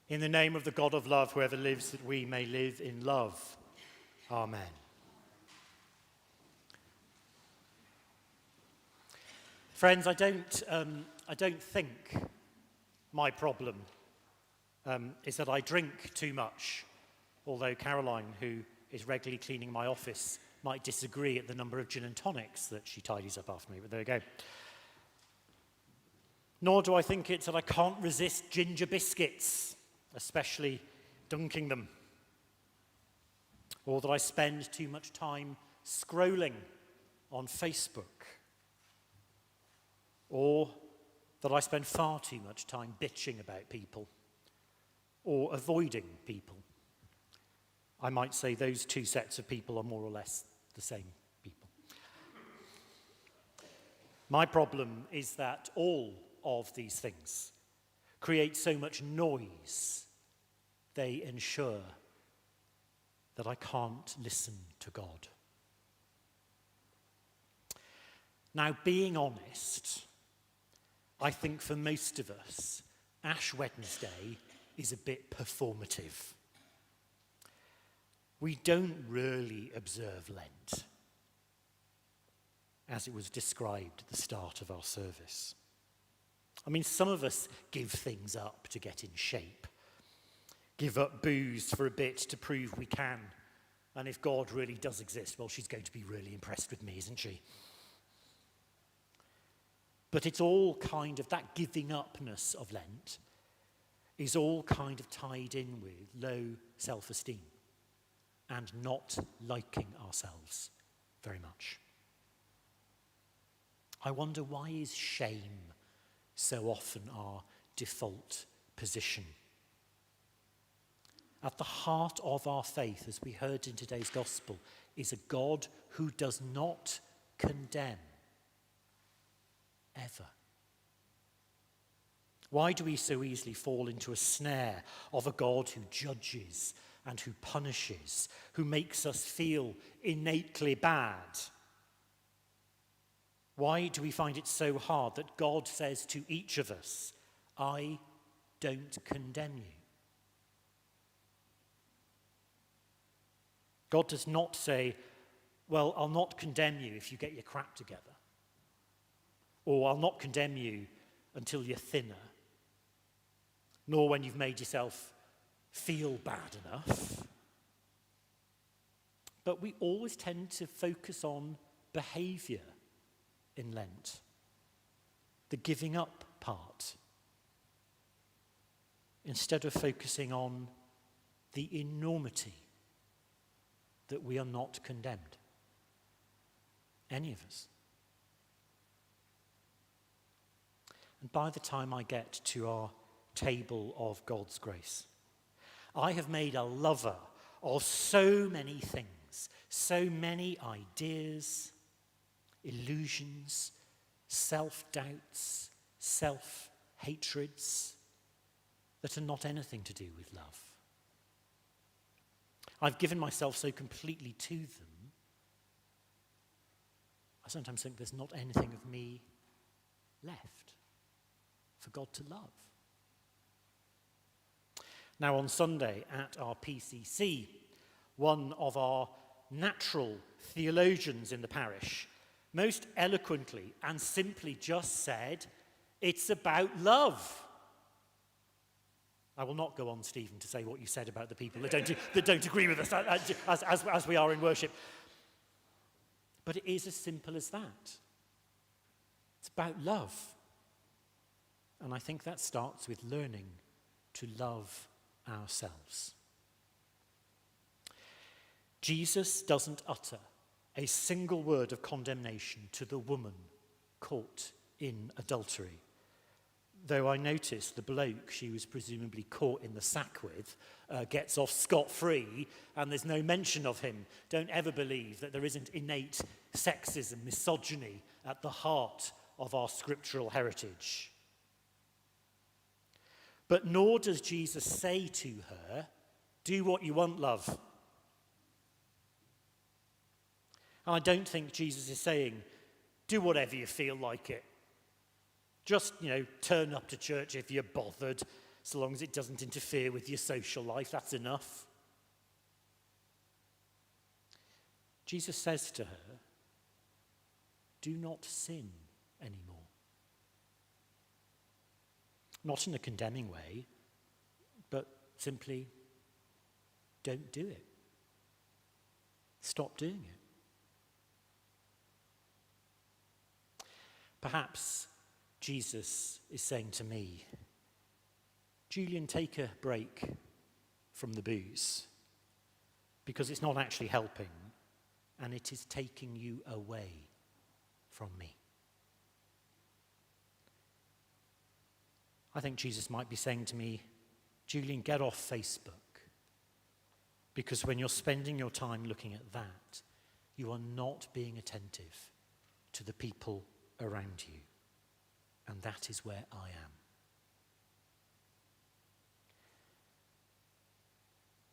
In the name of the God of love, whoever lives, that we may live in love. Amen. Friends, I don't think my problem is that I drink too much, although Caroline, who is regularly cleaning my office, might disagree at the number of gin and tonics that she tidies up after me, but there you go. Nor do I think it's that I can't resist ginger biscuits, especially dunking them, or that I spend too much time scrolling on Facebook, or that I spend far too much time bitching about people or avoiding people. I might say those two sets of people are more or less the same people. My problem is that all of these things create so much noise, they ensure that I can't listen to God. Now, being honest, I think for most of us, Ash Wednesday is a bit performative. We don't really observe Lent, as it was described at the start of our service. I mean, some of us give things up to get in shape, give up booze for a bit to prove we can, and if God really does exist, well, she's going to be really impressed with me, isn't she? But it's all kind of, that giving upness of Lent is all kind of tied in with low self-esteem and not liking ourselves very much. I wonder, why is shame so often our default position? At the heart of our faith, as we heard in today's gospel, is a God who does not condemn, ever. Why do we so easily fall into a snare of a God who judges and who punishes, who makes us feel innately bad? Why do we find it so hard that God says to each of us, I don't condemn you? God does not say, well, I'll not condemn you if you get your crap together. Or I'll not condemn you until you're thinner. Nor when you've made yourself feel bad enough. But we always tend to focus on behaviour in Lent, the giving up part, instead of focusing on the enormity that we are not condemned, any of us. And by the time I get to our table of God's grace, I have made a lover of so many things, so many ideas, illusions, self-doubts, self-hatreds that are not anything to do with love. I've given myself so completely to them, I sometimes think there's not anything of me left for God to love. Now, on Sunday at our PCC, one of our natural theologians in the parish most eloquently and simply just said, it's about love. I will not go on, Stephen, to say what you said about the people that don't agree with us as we are in worship. But it is as simple as that. It's about love. And I think that starts with learning to love ourselves. Jesus doesn't utter a single word of condemnation to the woman caught in adultery. Though I noticed the bloke she was presumably caught in the sack with gets off scot-free, and there's no mention of him. Don't ever believe that there isn't innate sexism, misogyny at the heart of our scriptural heritage. But nor does Jesus say to her, do what you want, love. And I don't think Jesus is saying, do whatever you feel like it. Just, turn up to church if you're bothered. so long as it doesn't interfere with your social life, that's enough. Jesus says to her, do not sin anymore. Not in a condemning way, but simply don't do it. Stop doing it. Perhaps Jesus is saying to me, Julian, take a break from the booze, because it's not actually helping, and it is taking you away from me. I think Jesus might be saying to me, Julian, get off Facebook, because when you're spending your time looking at that, you are not being attentive to the people around you, and that is where I am.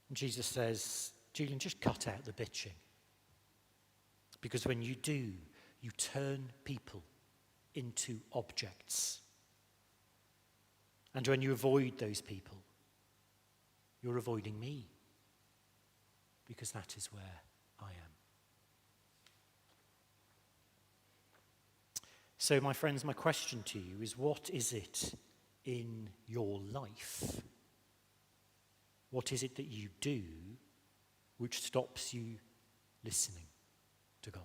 And Jesus says, Julian, just cut out the bitching, because when you do, you turn people into objects. And when you avoid those people, you're avoiding me, because that is where I am. So, my friends, my question to you is, what is it in your life? What is it that you do which stops you listening to God?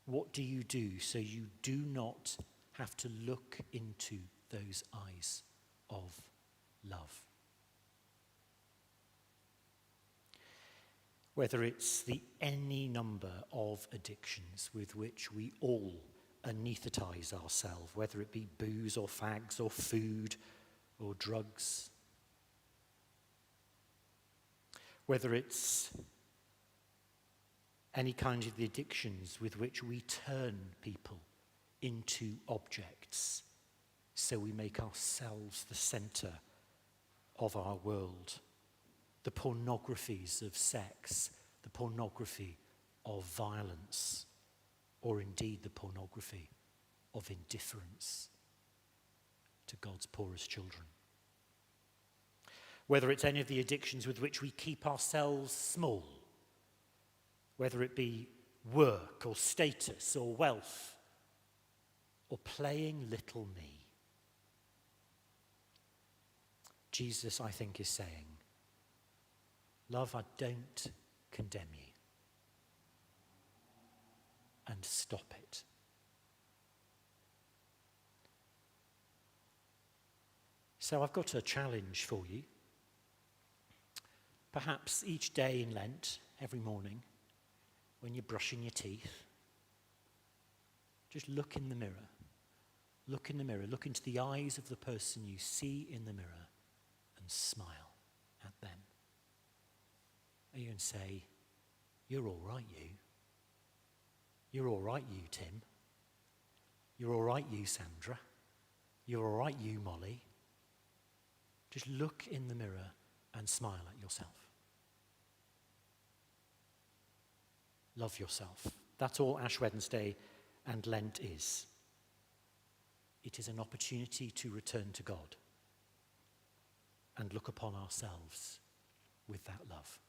What do you do so you do not have to look into those eyes of love? Whether it's the any number of addictions with which we all anaesthetize ourselves, whether it be booze or fags or food or drugs, whether it's any kind of the addictions with which we turn people into objects, so we make ourselves the centre of our world. The pornographies of sex, the pornography of violence, or indeed the pornography of indifference to God's poorest children. Whether it's any of the addictions with which we keep ourselves small, whether it be work or status or wealth, or playing little me. Jesus, I think, is saying, love, I don't condemn you. And stop it. So I've got a challenge for you. Perhaps each day in Lent, every morning, when you're brushing your teeth, just look in the mirror. Look in the mirror. Look into the eyes of the person you see in the mirror and smile at them. And you can say, you're all right, you. You're all right, you, Tim. You're all right, you, Sandra. You're all right, you, Molly. Just look in the mirror and smile at yourself. Love yourself. That's all Ash Wednesday and Lent is. It is an opportunity to return to God and look upon ourselves with that love.